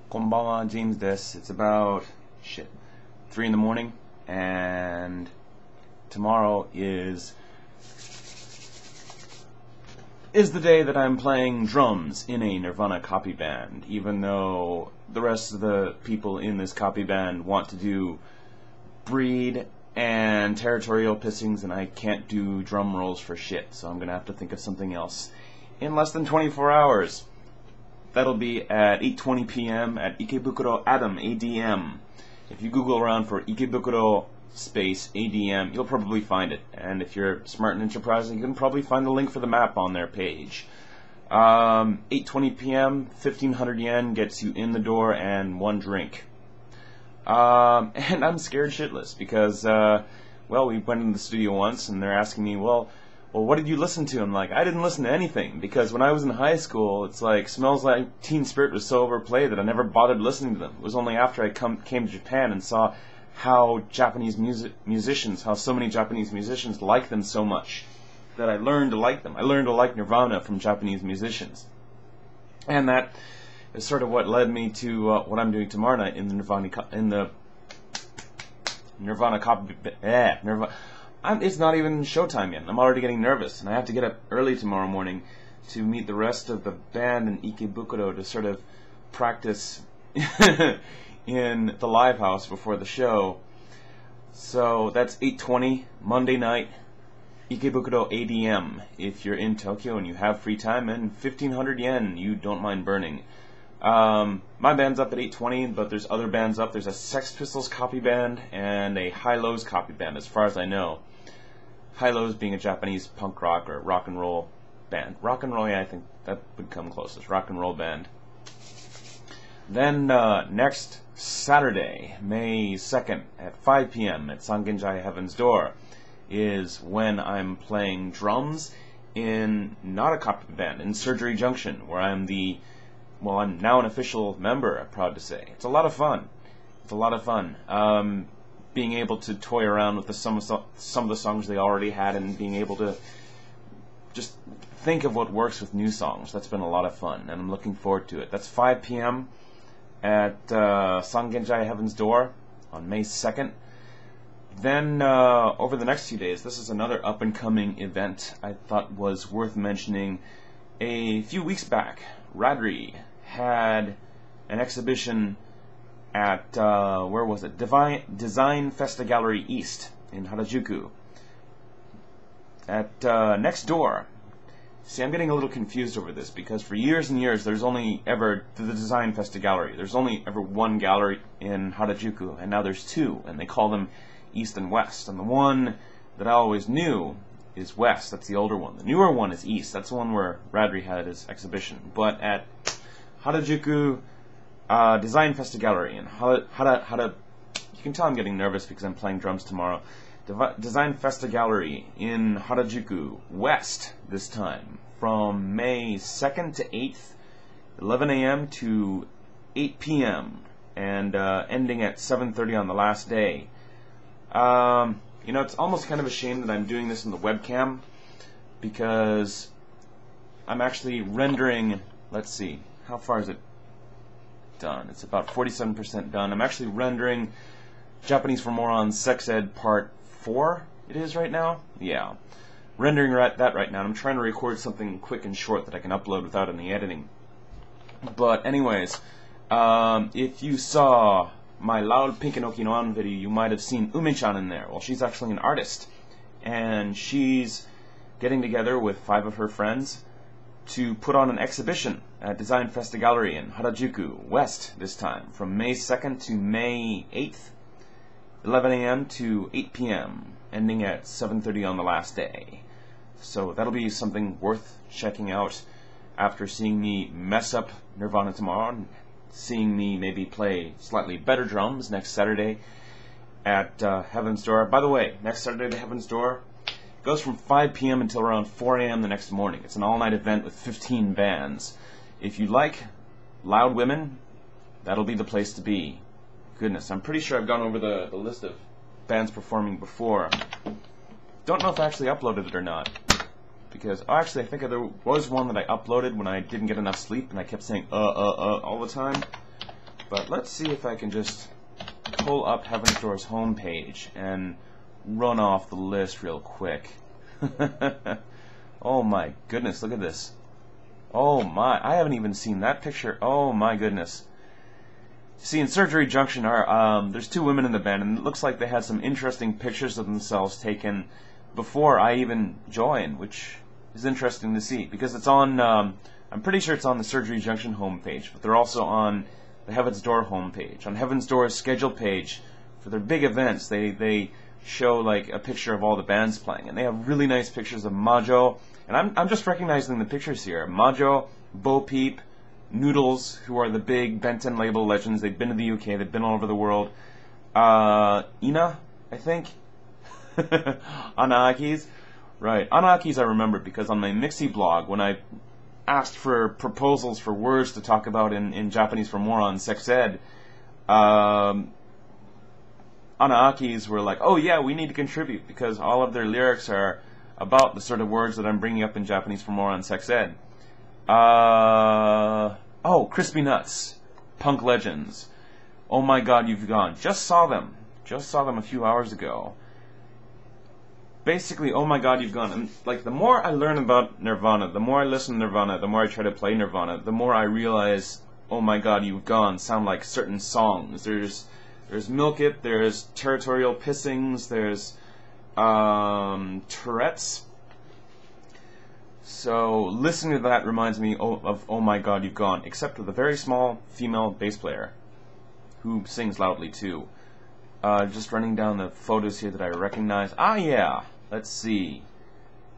Konbanwa, James des. It's about 3 in the morning, and tomorrow is the day that I'm playing drums in a Nirvana copy band, even though the rest of the people in this copy band want to do breed and territorial pissings, and I can't do drum rolls for shit, so I'm gonna have to think of something else in less than 24 hours. That'll be at 8:20 p.m. at Ikebukuro ADM. If you Google around for Ikebukuro space ADM, you'll probably find it. And if you're smart and enterprising, you can probably find the link for the map on their page. 8:20 p.m., 1,500 yen gets you in the door and one drink. And I'm scared shitless because, well, we went in the studio once and they're asking me, well, what did you listen to? I'm like, I didn't listen to anything, because when I was in high school, it's like Smells Like Teen Spirit was so overplayed that I never bothered listening to them. It was only after I came to Japan and saw how Japanese musicians, how so many Japanese musicians like them so much, that I learned to like them. I learned to like Nirvana from Japanese musicians. And that is sort of what led me to what I'm doing tomorrow night in the Nirvana copy. It's not even showtime yet. I'm already getting nervous, and I have to get up early tomorrow morning to meet the rest of the band in Ikebukuro to sort of practice in the live house before the show. So that's 8:20 Monday night, Ikebukuro ADM. If you're in Tokyo and you have free time, and 1,500 yen you don't mind burning. My band's up at 8:20, but there's other bands up. There's a Sex Pistols copy band and a High Lows copy band, as far as I know. High Lows being a Japanese punk rock or rock and roll band. Rock and roll, yeah, I think that would come closest. Rock and roll band. Then next Saturday, May 2nd at 5 p.m. at Sangenjaya Heaven's Door is when I'm playing drums in not a copy band, in Surgery Junction, where I'm now an official member, I'm proud to say. It's a lot of fun. It's a lot of fun. Being able to toy around with some of the songs they already had, and being able to just think of what works with new songs. That's been a lot of fun, and I'm looking forward to it. That's 5 p.m. at Sangenjaya Heaven's Door on May 2nd. Then, over the next few days, this is another up-and-coming event I thought was worth mentioning. A few weeks back, Radri had an exhibition at, where was it? Design Festa Gallery East in Harajuku. At next door. See, I'm getting a little confused over this, because for years and years there's only ever the Design Festa Gallery. There's only ever one gallery in Harajuku, and now there's two, and they call them East and West. And the one that I always knew is West. That's the older one. The newer one is East. That's the one where Radri had his exhibition. But at Harajuku Design Festa Gallery in you can tell I'm getting nervous because I'm playing drums tomorrow. Design Festa Gallery in Harajuku West this time, from May 2nd to 8th, 11 a.m. to 8 p.m. and ending at 7:30 on the last day. You know, it's almost kind of a shame that I'm doing this in the webcam, because I'm actually rendering, let's see, how far is it done? It's about 47% done. I'm actually rendering Japanese for Morons Sex Ed Part 4, it is right now? Yeah. Rendering that right now. I'm trying to record something quick and short that I can upload without any editing. But anyways, if you saw my Loud Pink and Okinawan video, you might have seen Ume-chan in there. Well, she's actually an artist, and she's getting together with 5 of her friends to put on an exhibition at Design Festa Gallery in Harajuku West this time, from May 2nd to May 8th, 11 a.m. to 8 p.m., ending at 7:30 on the last day. So that'll be something worth checking out after seeing me mess up Nirvana tomorrow, and seeing me maybe play slightly better drums next Saturday at Heaven's Door. By the way, next Saturday to Heaven's Door goes from 5 p.m. until around 4 a.m. the next morning. It's an all-night event with 15 bands. If you like loud women, that'll be the place to be. Goodness, I'm pretty sure I've gone over the list of bands performing before. Don't know if I actually uploaded it or not, because actually I think there was one that I uploaded when I didn't get enough sleep and I kept saying all the time. But let's see if I can just pull up Heaven's Door's homepage and run off the list real quick. Oh my goodness, look at this. Oh my, I haven't even seen that picture. Oh my goodness. See, in Surgery Junction, there's two women in the band, and it looks like they had some interesting pictures of themselves taken before I even joined, which is interesting to see, because it's on, I'm pretty sure it's on the Surgery Junction homepage, but they're also on the Heaven's Door homepage. On Heaven's Door's schedule page, for their big events, they show like a picture of all the bands playing, and they have really nice pictures of Majo, and I'm just recognizing the pictures here. Majo, Bo Peep, Noodles, who are the big Benton label legends. They've been to the UK, they've been all over the world. Ina, I think. Anaakis. Right, Anaakis I remember because on my Mixi blog, when I asked for proposals for words to talk about in Japanese for more on sex ed, Anaakis were like, oh yeah, we need to contribute because all of their lyrics are about the sort of words that I'm bringing up in Japanese for more on sex ed. Oh, Crispy Nuts, Punk Legends. Oh my God, you've gone. Just saw them a few hours ago. Basically, oh my God, you've gone. And like, the more I learn about Nirvana, the more I listen to Nirvana, the more I try to play Nirvana, the more I realize, oh my God, you've gone sound like certain songs. There's Milk It, there's Territorial Pissings, there's Tourette's. So listening to that reminds me of Oh My God You've Gone, except with a very small female bass player who sings loudly too. Just running down the photos here that I recognize. Ah yeah, let's see.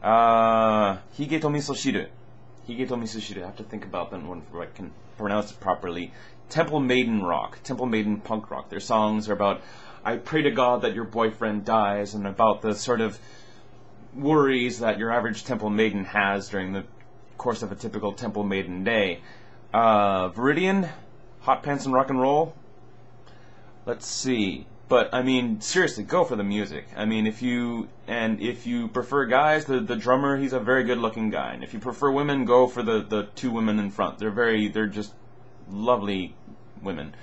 Hige to Misoshiru. Hige to Misoshiru. I have to think about them when I can pronounce it properly. Temple Maiden rock, Temple Maiden punk rock. Their songs are about, I pray to God that your boyfriend dies, and about the sort of worries that your average Temple Maiden has during the course of a typical Temple Maiden day. Viridian, Hot Pants and Rock and Roll. Let's see. But I mean, seriously, go for the music. I mean, if you prefer guys, the drummer, he's a very good-looking guy. And if you prefer women, go for the two women in front. They're just lovely women.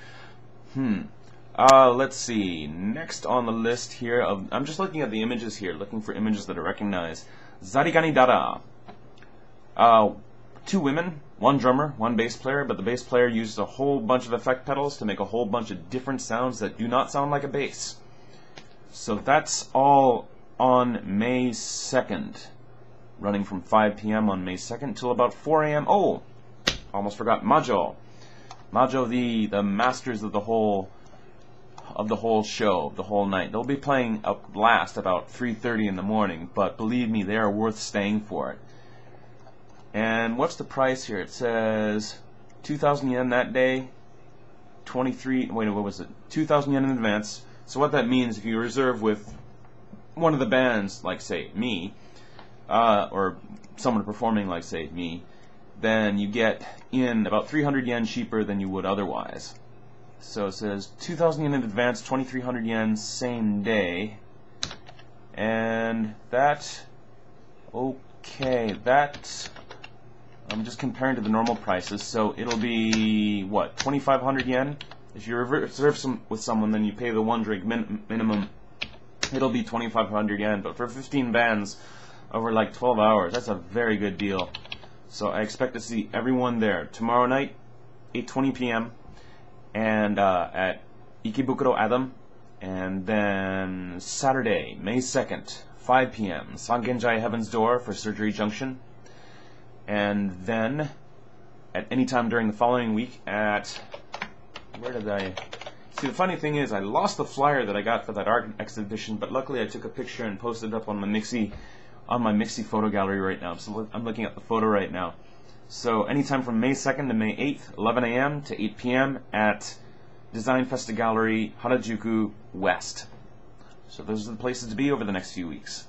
Let's see. Next on the list here I'm just looking at the images here, looking for images that I recognize. Zarigani Dada. Two women, one drummer, one bass player, but the bass player uses a whole bunch of effect pedals to make a whole bunch of different sounds that do not sound like a bass. So that's all on May 2nd. Running from 5 p.m. on May 2nd till about 4 a.m. Oh, almost forgot Majo. Majo, the masters of the whole show, the whole night. They'll be playing up last about 3:30 in the morning, but believe me, they are worth staying for it. And what's the price here? It says 2,000 yen that day, 2,000 yen in advance. So what that means, if you reserve with one of the bands, like say me, or someone performing like say me, then you get in about 300 yen cheaper than you would otherwise. So it says 2,000 yen in advance, 2,300 yen same day. And that, okay, that, I'm just comparing to the normal prices, so it'll be, what, 2,500 yen? If you reserve with someone, then you pay the one drink minimum. It'll be 2,500 yen, but for 15 bands over like 12 hours, that's a very good deal. So I expect to see everyone there tomorrow night, 8:20 p.m. and at Ikebukuro ADM, and then Saturday, May 2nd, 5 p.m. Sangenjaya Heaven's Door for Surgery Junction, and then at any time during the following week at, where did I, see the funny thing is I lost the flyer that I got for that art exhibition, but luckily I took a picture and posted it up on my Mixi photo gallery right now, so I'm looking at the photo right now. So anytime from May 2nd to May 8th, 11 a.m. to 8 p.m. at Design Festa Gallery, Harajuku West. So those are the places to be over the next few weeks.